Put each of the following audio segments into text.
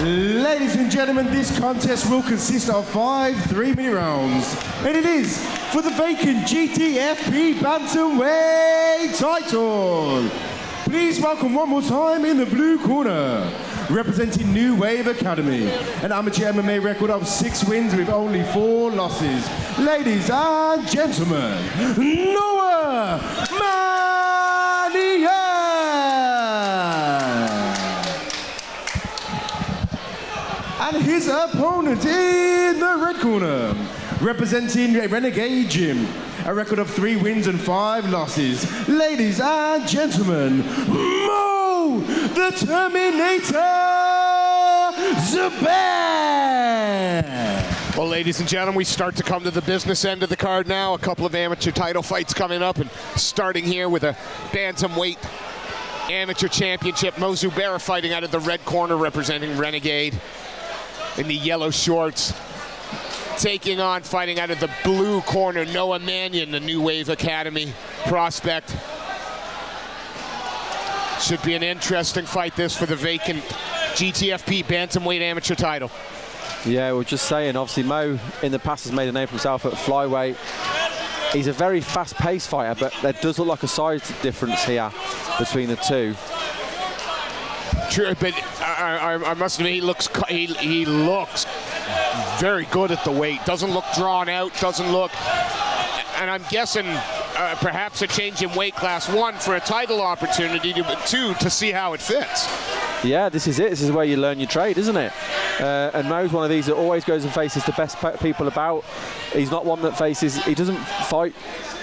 Ladies and gentlemen, this contest will consist of 5 3-minute rounds, and it is for the vacant Gtfp Bantamweight title. Please welcome one more time in the blue corner, representing New Wave Academy, an amateur MMA record of 6 wins with only 4 losses. Ladies and gentlemen, Noah Mannion! And his opponent in the red corner, representing Renegade Gym, a record of 3 wins and 5 losses. Ladies and gentlemen, Mo the Terminator Zubair! Well, ladies and gentlemen, we start to come to the business end of the card now. A couple of amateur title fights coming up, and starting here with a bantamweight amateur championship. Mo Zubair fighting out of the red corner, representing Renegade in the yellow shorts. Taking on, fighting out of the blue corner, Noah Mannion, the New Wave Academy prospect. Should be an interesting fight, this, for the vacant Gtfp bantamweight amateur title. Yeah, we're just saying, obviously Mo in the past has made a name for himself at flyweight. He's a very fast-paced fighter, but there does look like a size difference here between the two. True, but I must admit, he looks very good at the weight. Doesn't look drawn out, doesn't look, and I'm guessing perhaps a change in weight class, 1 for a title opportunity, but 2 to see how it fits. Yeah, this is it. This is where you learn your trade, isn't it? And Mo's one of these that always goes and faces the best people about. He's not one that faces, he doesn't fight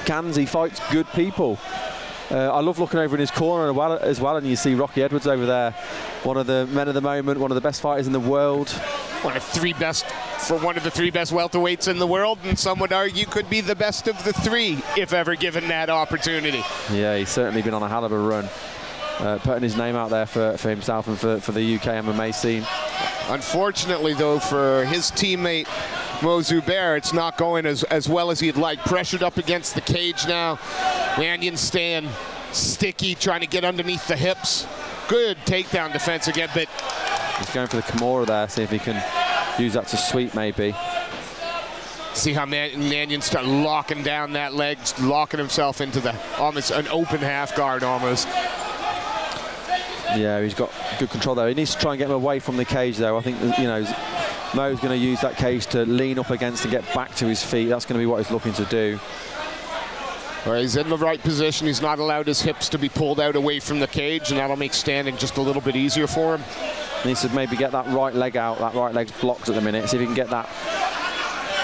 cans, he fights good people. I love looking over in his corner as well, and you see Rocky Edwards over there, one of the men of the moment, one of the best fighters in the world. One of the 3 best welterweights in the world, and some would argue could be the best of the 3 if ever given that opportunity. Yeah, he's certainly been on a hell of a run, putting his name out there for himself and for the UK MMA scene. Unfortunately, though, for his teammate Mo Zubair, it's not going as well as he'd like. Pressured up against the cage now. Mannion staying sticky, trying to get underneath the hips. Good takedown defense again, but he's going for the Kimura there, see if he can use that to sweep maybe. See how Mannion start locking down that leg, locking himself into the almost an open half guard almost. Yeah, he's got good control there. He needs to try and get him away from the cage, though. I think, you know, Mo's going to use that cage to lean up against and get back to his feet. That's going to be what he's looking to do. Well, he's in the right position. He's not allowed his hips to be pulled out away from the cage, and that'll make standing just a little bit easier for him. Needs to maybe get that right leg out. That right leg's blocked at the minute. See if he can get that.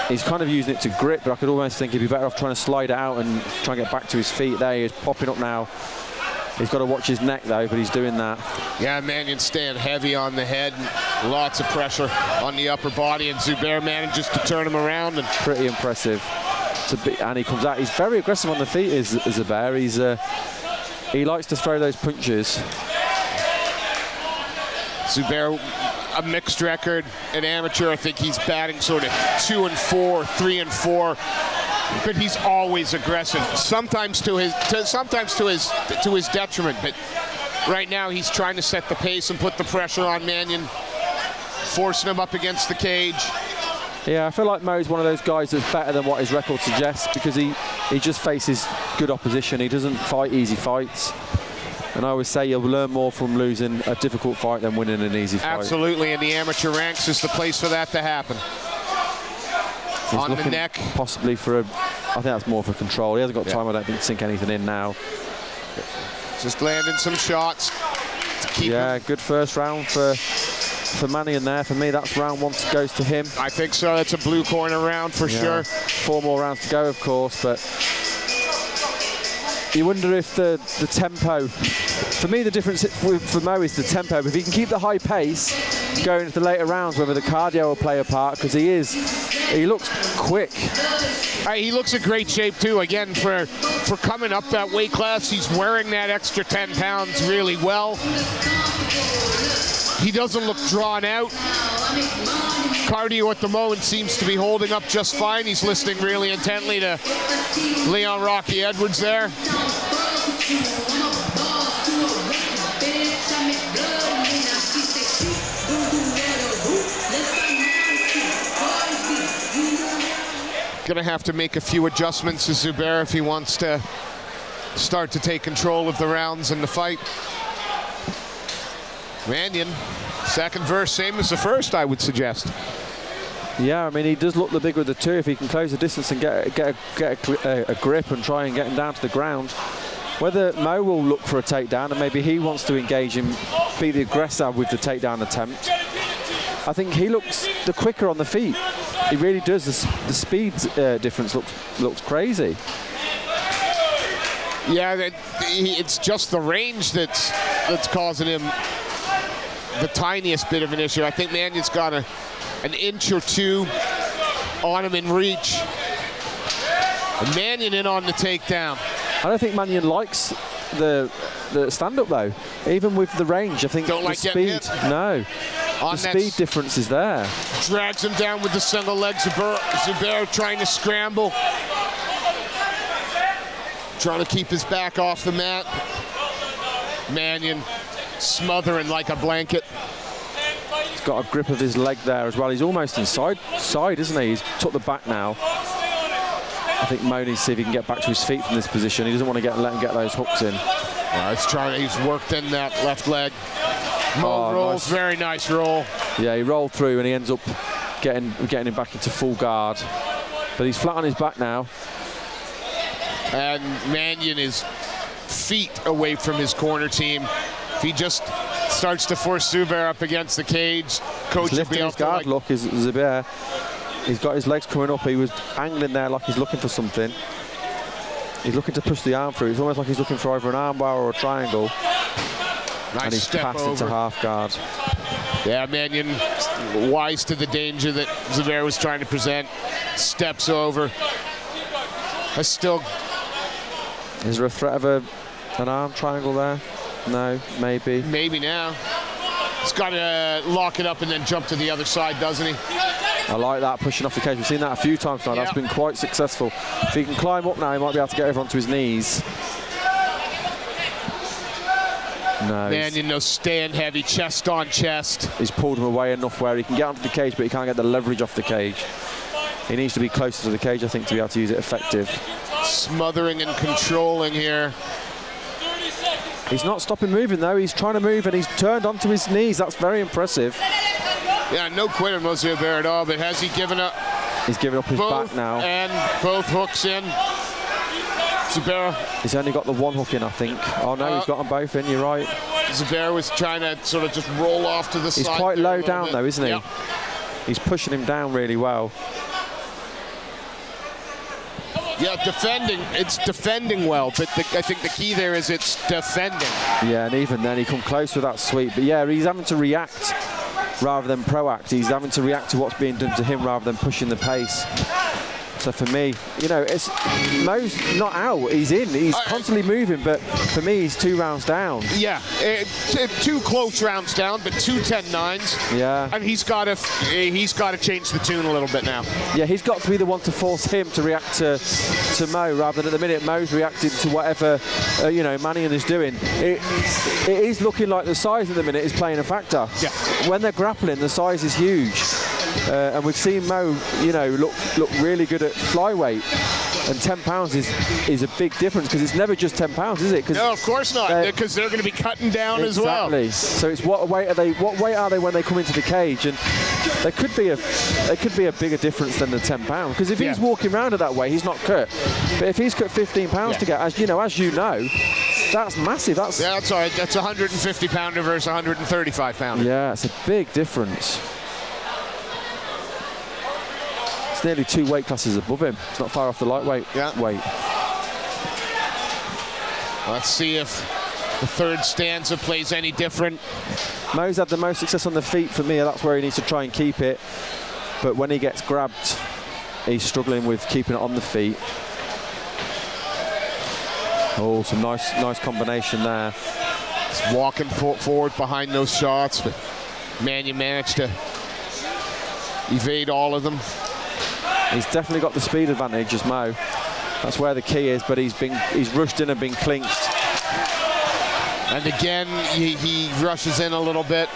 He's kind of using it to grip, but I could almost think he'd be better off trying to slide it out and try and get back to his feet. There he is, popping up now. He's got to watch his neck, though, but he's doing that. Yeah, Mannion's staying heavy on the head. Lots of pressure on the upper body, and Zubair manages to turn him around. And pretty impressive. And he comes out. He's very aggressive on the feet, is Zubair. He likes to throw those punches. Zubair, a mixed record, an amateur. I think he's batting sort of 2-4, 3-4. But he's always aggressive, sometimes to his detriment. But right now he's trying to set the pace and put the pressure on Mannion, forcing him up against the cage. Yeah, I feel like Mo's one of those guys that's better than what his record suggests, because he just faces good opposition. He doesn't fight easy fights. And I always say you'll learn more from losing a difficult fight than winning an easy fight. Absolutely, and the amateur ranks is the place for that to happen. He's on the neck. Possibly for I think that's more for control. He hasn't got time, I don't think, to sink anything in now. Just landing some shots to keep him. Good first round for Mannion there. For me, that's round 1 goes to him. I think so. That's a blue corner round for sure. 4 more rounds to go, of course, but you wonder if the tempo, for me the difference for Mo is the tempo. If he can keep the high pace going into the later rounds, whether the cardio will play a part, because he looks quick. He looks in great shape too. Again, for coming up that weight class, he's wearing that extra 10 pounds really well. He doesn't look drawn out. Cardio at the moment seems to be holding up just fine. He's listening really intently to Leon Rocky Edwards there. Gonna have to make a few adjustments to Zubair if he wants to start to take control of the rounds and the fight. Mannion, second verse, same as the first, I would suggest. Yeah, I mean, he does look the bigger of the two. If he can close the distance and get a grip and try and get him down to the ground. Whether Mo will look for a takedown and maybe he wants to engage him, be the aggressor with the takedown attempt. I think he looks the quicker on the feet. He really does. The speed difference looks crazy. Yeah, it's just the range that's causing him the tiniest bit of an issue. I think Mannion's got an inch or two on him in reach. And Mannion in on the takedown. I don't think Mannion likes the stand-up though. Even with the range, I think don't like the speed. No, the speed difference is there. Drags him down with the single leg. Zubair trying to scramble, trying to keep his back off the mat. Mannion smothering like a blanket. He's got a grip of his leg there as well. He's almost inside, isn't he? He's took the back now. I think Mo needs to see if he can get back to his feet from this position. He doesn't want to let him get those hooks in. He's worked in that left leg. Mo rolls, nice. Very nice roll. Yeah, he rolled through and he ends up getting him back into full guard. But he's flat on his back now. And Mannion is feet away from his corner team. If he just starts to force Zubair up against the cage, coach will be able to guard. Look, is Zubair. He's got his legs coming up. He was angling there like he's looking for something. He's looking to push the arm through. It's almost like he's looking for either an arm bar or a triangle. Nice and he's step passed over. into half guard. Yeah, Mannion, wise to the danger that Zubair was trying to present. Steps over. Is there a threat of an arm triangle there? No, maybe. Maybe now. He's got to lock it up and then jump to the other side, doesn't he? I like that, pushing off the cage. We've seen that a few times now. Yep. That's been quite successful. If he can climb up now, he might be able to get over onto his knees. No. Mannion, no, staying heavy, chest on chest. He's pulled him away enough where he can get onto the cage, but he can't get the leverage off the cage. He needs to be closer to the cage, I think, to be able to use it effective. Smothering and controlling here. He's not stopping moving, though. He's trying to move, and he's turned onto his knees. That's very impressive. Yeah, no quitter, Zubair at all, but has he given up? He's given up his back now. And both hooks in. Zubair. He's only got the one hook in, I think. Oh, no, he's got them both in, you're right. Zubair was trying to sort of just roll off to the side. He's quite low down, though, isn't he? Yep. He's pushing him down really well. Yeah, defending. It's defending well, but I think the key there is it's defending. Yeah, and even then he come close with that sweep. But yeah, he's having to react rather than proact. He's having to react to what's being done to him rather than pushing the pace. So for me, you know, Mo's not out. He's in. He's constantly moving, but for me, he's 2 rounds down. Yeah, 2 close rounds down, but 2 10-9s. Yeah. And he's got to change the tune a little bit now. Yeah, he's got to be the one to force him to react to Mo, rather than at the minute Mo's reacting to whatever you know, Mannion is doing. It is looking like the size at the minute is playing a factor. Yeah. When they're grappling, the size is huge. And we've seen Mo, you know, look really good at flyweight, and £10 is a big difference, because it's never just £10, is it? No, of course not, because they're going to be cutting down as well. Exactly. So it's what weight are they when they come into the cage, and there could be a bigger difference than the £10, because if he's walking around at that weight, he's not cut. But if he's cut £15 to get, as you know, that's massive. That's all right. That's a 150-pounder versus a 135-pounder. Yeah, it's a big difference. Nearly 2 weight classes above him. It's not far off the lightweight weight. Let's see if the third stanza plays any different. Mo's had the most success on the feet for me. That's where he needs to try and keep it. But when he gets grabbed, he's struggling with keeping it on the feet. Oh, some nice combination there. He's walking forward behind those shots, but Mannion managed to evade all of them. He's definitely got the speed advantage as Mo. That's where the key is, but he's rushed in and been clinched. And again, he rushes in a little bit.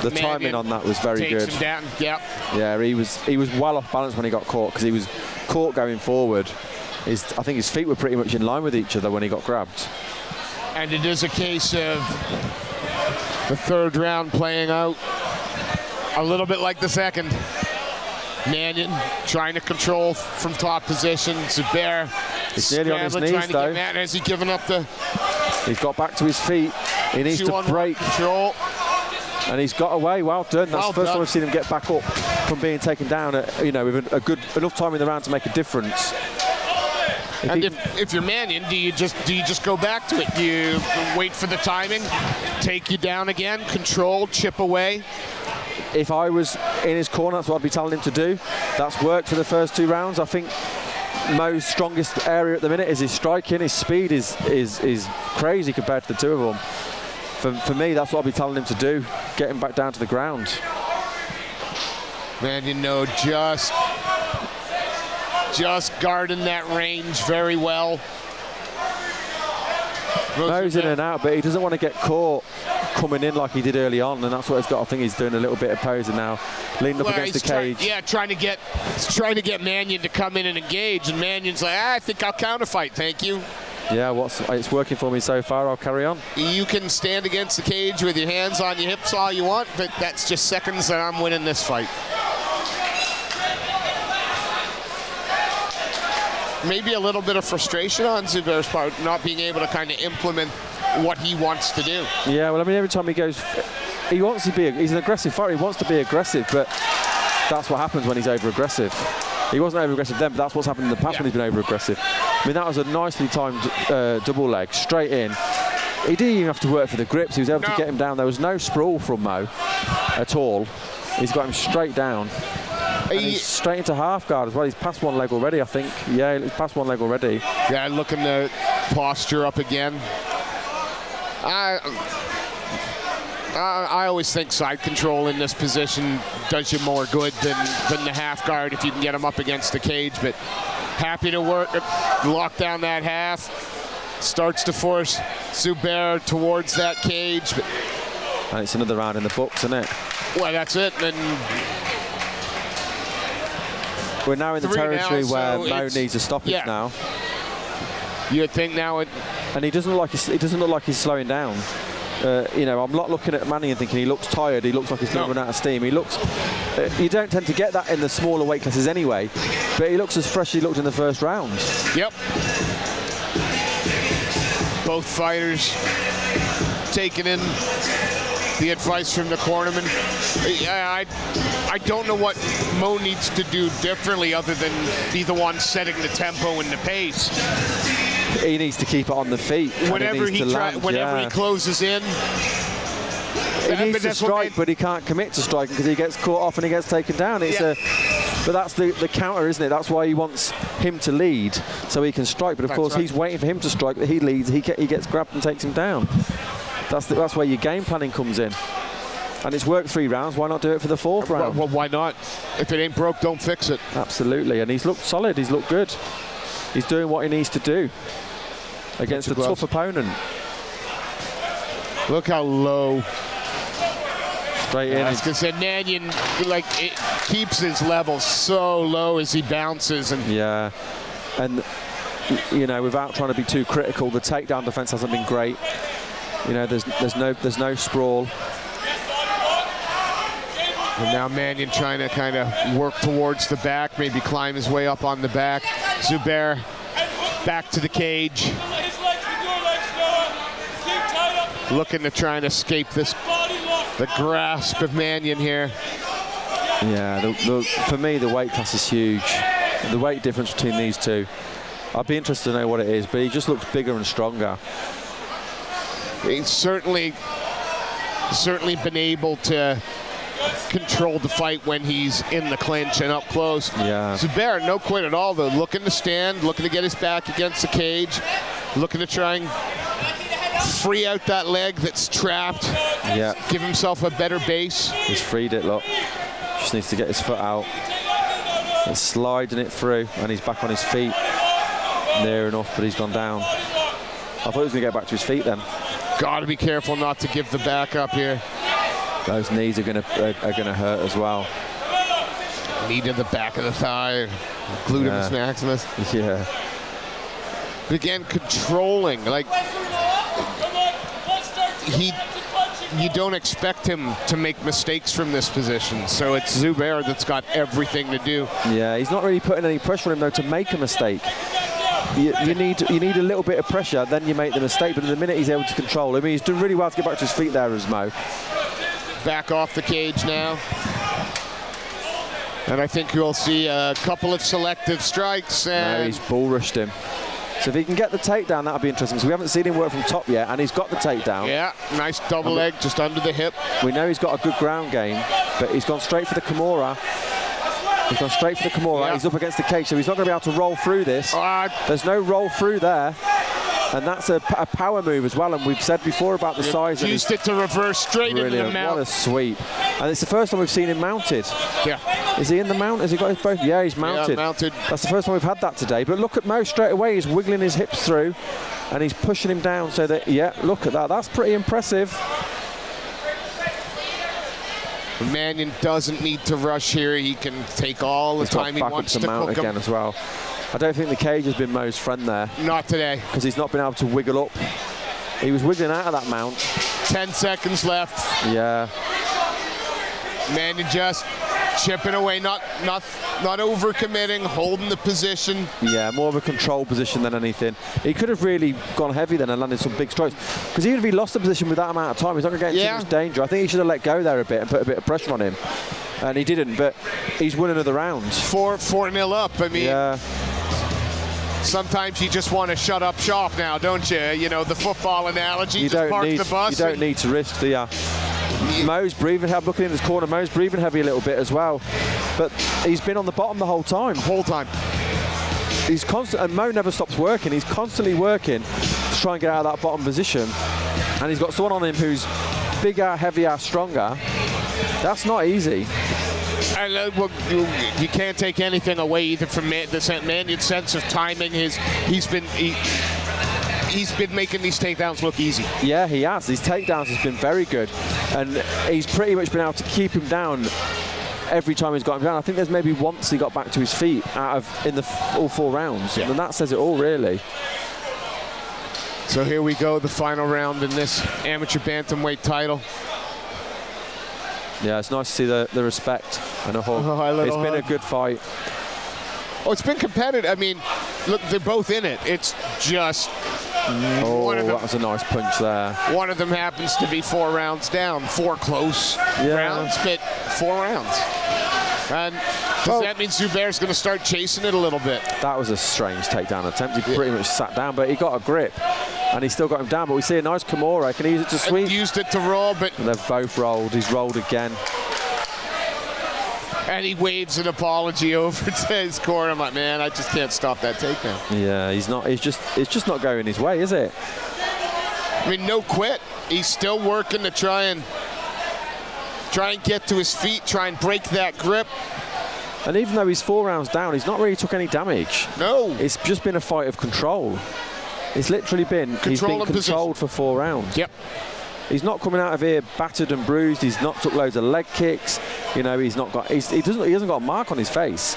The timing on that was very good. Takes him down. Yep. Yeah, he was well off balance when he got caught, because he was caught going forward. I think his feet were pretty much in line with each other when he got grabbed. And it is a case of the third round playing out a little bit like the second. Mannion trying to control from top position. Zubair He's nearly on his knees, though. Has he given up the... He's got back to his feet. He needs to break. Control. And he's got away. Well done. That's Well the first done. time I've seen him get back up from being taken down, with a good enough time in the round to make a difference. If you're Mannion, do you just go back to it? Do you wait for the timing, take you down again, control, chip away? If I was in his corner, that's what I'd be telling him to do. That's worked for the first 2 rounds. I think Mo's strongest area at the minute is his striking. His speed is crazy compared to the two of them. For me, that's what I'd be telling him to do. Get him back down to the ground. Mannion, just guarding that range very well. Mo's in and out, but he doesn't want to get caught coming in like he did early on, and that's what he's got. I think he's doing a little bit of posing now, leaning up against the cage. Trying to get Mannion to come in and engage, and Mannion's like, I think I'll counterfight, thank you. Yeah, it's working for me so far. I'll carry on. You can stand against the cage with your hands on your hips all you want, but that's just seconds and I'm winning this fight. Maybe a little bit of frustration on Zubair's part, not being able to kind of implement what he wants to do. Yeah, well, I mean, every time he goes, he wants to be, he's an aggressive fighter, he wants to be aggressive, but that's what happens when he's over-aggressive. He wasn't over-aggressive then, but that's what's happened in the past when he's been over-aggressive. I mean, that was a nicely timed double leg, straight in. He didn't even have to work for the grips, he was able to get him down. There was no sprawl from Mo at all. He's got him straight down. And he's straight into half guard as well. He's past one leg already, I think. Yeah, he's past one leg already. Yeah, looking the posture up again. I always think side control in this position does you more good than the half guard if you can get him up against the cage. But happy to lock down that half. Starts to force Zubair towards that cage. But and it's another round in the books, isn't it? Well, that's it. And we're now in the territory where Mo needs a stoppage now. You'd think now it... And he doesn't look like he's slowing down. I'm not looking at Mannion and thinking he looks tired. He looks like he's going to run out of steam. He looks. You don't tend to get that in the smaller weight classes anyway. But he looks as fresh as he looked in the first round. Yep. Both fighters taking in the advice from the cornerman. I don't know what Mo needs to do differently other than be the one setting the tempo and the pace. He needs to keep it on the feet. Whenever he closes in, he needs to strike, but he can't commit to striking because he gets caught off and he gets taken down. But that's the counter, isn't it? That's why he wants him to lead so he can strike. But of course, he's waiting for him to strike. But he leads. He gets grabbed and takes him down. That's where your game planning comes in. And it's worked 3 rounds. Why not do it for the 4th round? Well, why not? If it ain't broke, don't fix it. Absolutely. And he's looked solid. He's looked good. He's doing what he needs to do against a tough opponent. Look how low. Straight in. I was going to say, Mannion keeps his level so low as he bounces. Yeah. And, without trying to be too critical, the takedown defense hasn't been great. There's no sprawl. And now Mannion trying to kind of work towards the back, maybe climb his way up on the back. Zubair back to the cage. Looking to try and escape the grasp of Mannion here. Yeah, for me, the weight class is huge. The weight difference between these two. I'd be interested to know what it is, but he just looks bigger and stronger. He's certainly been able to control the fight when he's in the clinch and up close. Yeah. Zubair, no quit at all though. Looking to stand, looking to get his back against the cage, looking to try and free out that leg that's trapped. Yeah. Give himself a better base. He's freed it, look. Just needs to get his foot out. He's sliding it through and he's back on his feet. Near enough, but he's gone down. I thought he was going to get back to his feet then. Got to be careful not to give the back up here. Those knees are going to hurt as well. Knee to the back of the thigh, gluteus maximus. Yeah. Again, controlling, like you don't expect him to make mistakes from this position. So it's Zubair that's got everything to do. Yeah, he's not really putting any pressure on him though to make a mistake. You need a little bit of pressure, then you make the mistake. But in the minute he's able to control him, he's doing really well to get back to his feet there as Mo. Back off the cage now. And I think you'll see a couple of selective strikes. And no, he's bull rushed him. So if he can get the takedown, that'll be interesting. So we haven't seen him work from top yet, and he's got the takedown. Yeah, nice double leg just under the hip. We know he's got a good ground game, but he's gone straight for the Kimura. He's gone straight for the Kimura. Yeah. He's up against the cage, so he's not going to be able to roll through this. There's no roll through there. And that's a power move as well, and we've said before about the size. Used it to reverse straight into the mount. What a sweep. And it's the first time we've seen him mounted. Yeah. Is he in the mount? Has he got his both? Yeah, he's mounted. Yeah, mounted. That's the first time we've had that today. But look at Mo straight away. He's wiggling his hips through, and he's pushing him down so that, yeah, look at that. That's pretty impressive. Mannion doesn't need to rush here. He can take all the time he wants to mount cook again him. as well. I don't think the cage has been Mo's friend there. Not today. Because he's not been able to wiggle up. He was wiggling out of that mount. 10 seconds left. Yeah. Mannion just chipping away, not overcommitting, holding the position. Yeah, more of a control position than anything. He could have really gone heavy then and landed some big strikes. Because even if he lost the position with that amount of time, he's not going to get into too much danger. I think he should have let go there a bit and put a bit of pressure on him. And he didn't, but he's won another round. 4-0 up. I mean, yeah. Sometimes you just want to shut up shop now, don't you? You know, the football analogy, you just park the bus. You don't need to risk the... Mo's breathing heavy. Looking in his corner, Mo's breathing heavy a little bit as well. But he's been on the bottom the whole time. He's constant, and Mo never stops working. He's constantly working to try and get out of that bottom position. And he's got someone on him who's bigger, heavier, stronger. That's not easy. Well, you can't take anything away either from Mannion's sense of timing. He's been making these takedowns look easy. Yeah, he has. These takedowns has been very good, and he's pretty much been able to keep him down every time he's got him down. I think there's maybe once he got back to his feet in all 4 rounds, and that says it all, really. So here we go, the final round in this amateur bantamweight title. Yeah, it's nice to see the respect and a hug. It's been a good fight. Oh, it's been competitive. I mean, look, they're both in it. It's just... that was a nice punch there. One of them happens to be 4 rounds down. 4 close rounds, but 4 rounds. And does that mean Zubair's going to start chasing it a little bit? That was a strange takedown attempt. He pretty much sat down, but he got a grip. And he still got him down, but we see a nice Kimura. Can he use it to sweep? Used it to roll, but... And they've both rolled. He's rolled again. And he waves an apology over to his corner. I'm like, man, I just can't stop that takedown. Yeah, he's not. It's just not going his way, is it? I mean, no quit. He's still working to try and get to his feet, try and break that grip. And even though he's 4 rounds down, he's not really took any damage. No. It's just been a fight of control. It's literally been he's been controlled for 4 rounds. Yep. He's not coming out of here battered and bruised. He's not took loads of leg kicks. You know, he's not got. He hasn't got a mark on his face.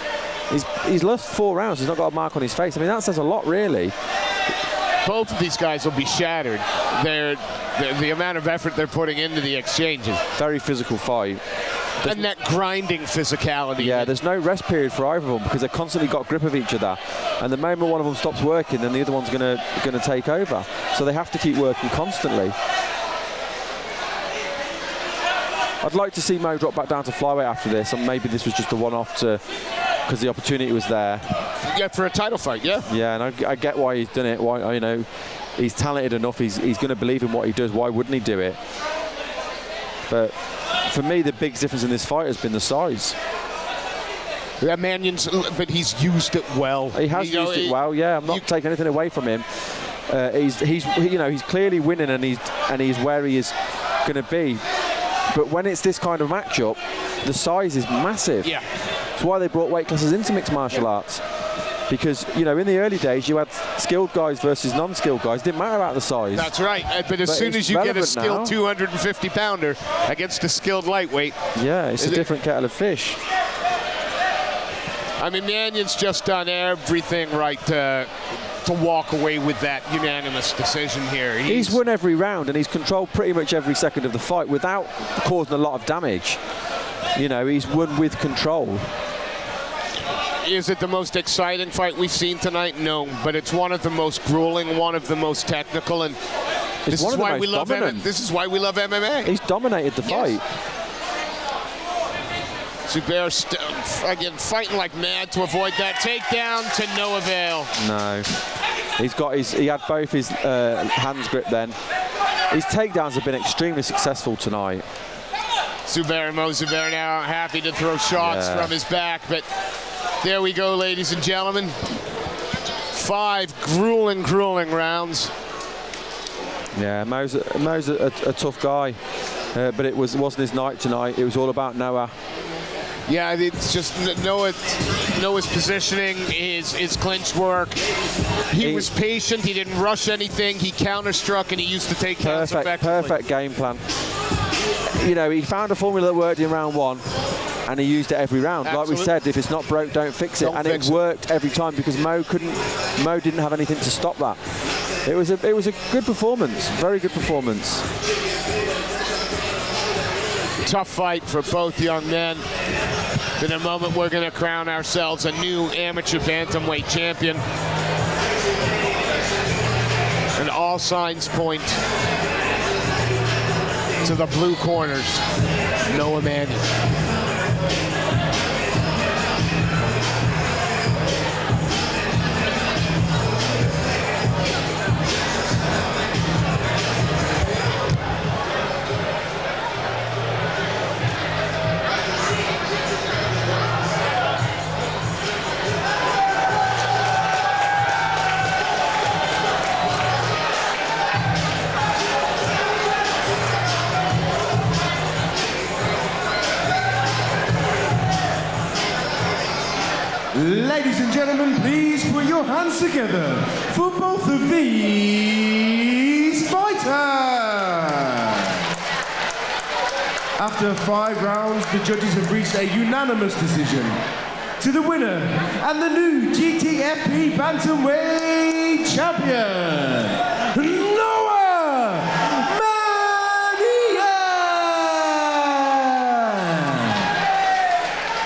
He's lost 4 rounds. He's not got a mark on his face. I mean, that says a lot, really. Both of these guys will be shattered. The amount of effort they're putting into the exchanges. Very physical fight. And that grinding physicality. Yeah, there's no rest period for either of them because they've constantly got grip of each other. And the moment one of them stops working, then the other one's going to take over. So they have to keep working constantly. I'd like to see Mo drop back down to flyweight after this, and maybe this was just a one-off because the opportunity was there. Yeah, for a title fight, yeah. Yeah, and I get why he's done it. Why, you know, he's talented enough. He's going to believe in what he does. Why wouldn't he do it? But for me, the big difference in this fight has been the size. Yeah, Mannion's, but he's used it well. He has used it well. Yeah, I'm not taking anything away from him. He's clearly winning, and he's where he is going to be. But when it's this kind of matchup, the size is massive. Yeah. That's why they brought weight classes into mixed martial arts. Because, you know, in the early days, you had skilled guys versus non-skilled guys. It didn't matter about the size. That's right. But as soon as you get a skilled 250-pounder against a skilled lightweight... Yeah, it's a different kettle of fish. I mean, Mannion's just done everything right to walk away with that unanimous decision here. He's won every round, and he's controlled pretty much every second of the fight without causing a lot of damage. You know, he's won with control. Is it the most exciting fight we've seen tonight? No, but it's one of the most grueling, one of the most technical, and this is why we love MMA. He's dominated the fight. Zubair again fighting like mad to avoid that takedown, to no avail. No, he had both his hands gripped then. His takedowns have been extremely successful tonight. Mo Zubair now happy to throw shots from his back, but there we go, ladies and gentlemen. 5 grueling rounds. Yeah, Mo's a tough guy, but it wasn't his night tonight. It was all about Noah. Yeah, it's just Noah's positioning, his clinch work. He was patient. He didn't rush anything. He counter-struck, and he used to take takedowns effectively. Perfect game plan. You know, he found a formula that worked in round 1, and he used it every round. Absolutely. Like we said, if it's not broke, don't fix it. It worked every time because Mo didn't have anything to stop that. It was a good performance, very good performance. Tough fight for both young men. In a moment, we're going to crown ourselves a new amateur bantamweight champion. And all signs point to the blue corners, Noah Mannion. Ladies and gentlemen, please put your hands together for both of these fighters. After 5 rounds, the judges have reached a unanimous decision. To the winner and the new Gtfp bantamweight champion, Noah Mannion!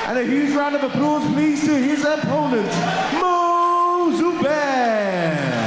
And a huge round of applause, please, to his opponent, Mo Zubair.